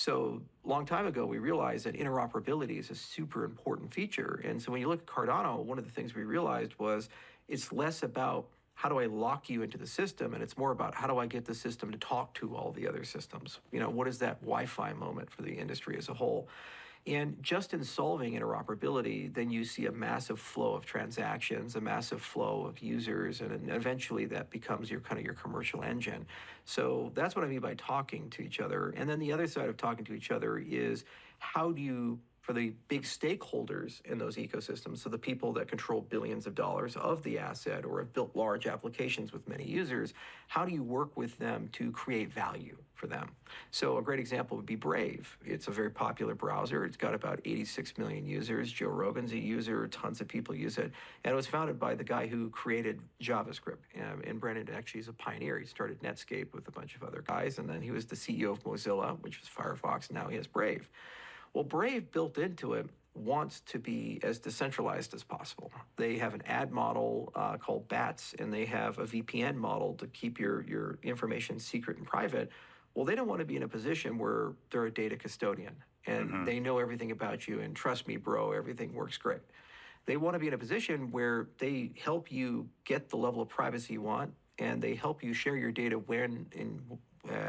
So a long time ago, we realized that interoperability is a super important feature. And so when you look at Cardano, one of the things we realized was it's less about how do I lock you into the system, and it's more about how do I get the system to talk to all the other systems. What is that Wi-Fi moment for the industry as a whole? And just in solving interoperability, then you see a massive flow of transactions, a massive flow of users, and eventually that becomes your kind of your commercial engine. So that's what I mean by talking to each other. And then the other side of talking to each other is how do you, for the big stakeholders in those ecosystems, so the people that control billions of dollars of the asset or have built large applications with many users, how do you work with them to create value for them? So a great example would be Brave. It's a very popular browser. It's got about 86 million users. Joe Rogan's a user. Tons of people use it. And it was founded by the guy who created JavaScript. And Brendan actually is a pioneer. He started Netscape with a bunch of other guys, and then he was the CEO of Mozilla, which was Firefox, and now he has Brave. Well, Brave built into it wants to be as decentralized as possible. They have an ad model called BATS, and they have a VPN model to keep your information secret and private. Well, they don't want to be in a position where they're a data custodian and they know everything about you, and trust me, bro, everything works great. They want to be in a position where they help you get the level of privacy you want, and they help you share your data when and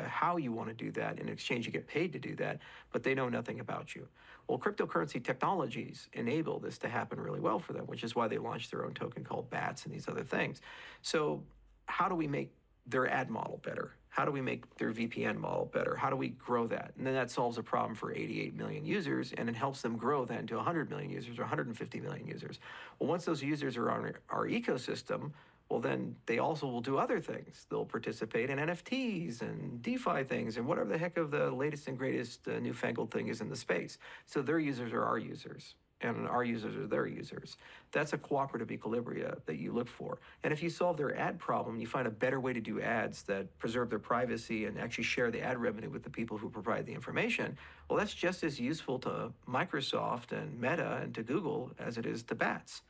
how you want to do that. In exchange, you get paid to do that, but they know nothing about you. Well, cryptocurrency technologies enable this to happen really well for them, which is why they launched their own token called BATS and these other things. So how do we make their ad model better? How do we make their VPN model better? How do we grow that? And then that solves a problem for 88 million users, and it helps them grow then to 100 million users or 150 million users. Well, once those users are on our ecosystem, well, then they also will do other things. They'll participate in NFTs and DeFi things and whatever the heck of the latest and greatest newfangled thing is in the space. So their users are our users, and our users are their users. That's a cooperative equilibria that you look for. And if you solve their ad problem, you find a better way to do ads that preserve their privacy and actually share the ad revenue with the people who provide the information, well, that's just as useful to Microsoft and Meta and to Google as it is to BATS.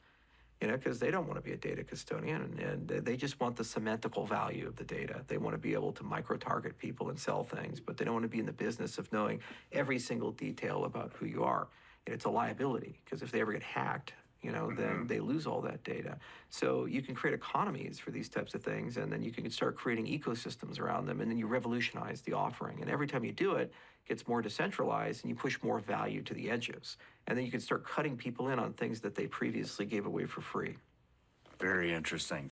Because they don't want to be a data custodian, and they just want the semantical value of the data. They want to be able to micro-target people and sell things, but they don't want to be in the business of knowing every single detail about who you are. And it's a liability, because if they ever get hacked, then they lose all that data. So you can create economies for these types of things, and then you can start creating ecosystems around them, and then you revolutionize the offering. And every time you do it, it gets more decentralized, and you push more value to the edges. And then you can start cutting people in on things that they previously gave away for free. Very interesting.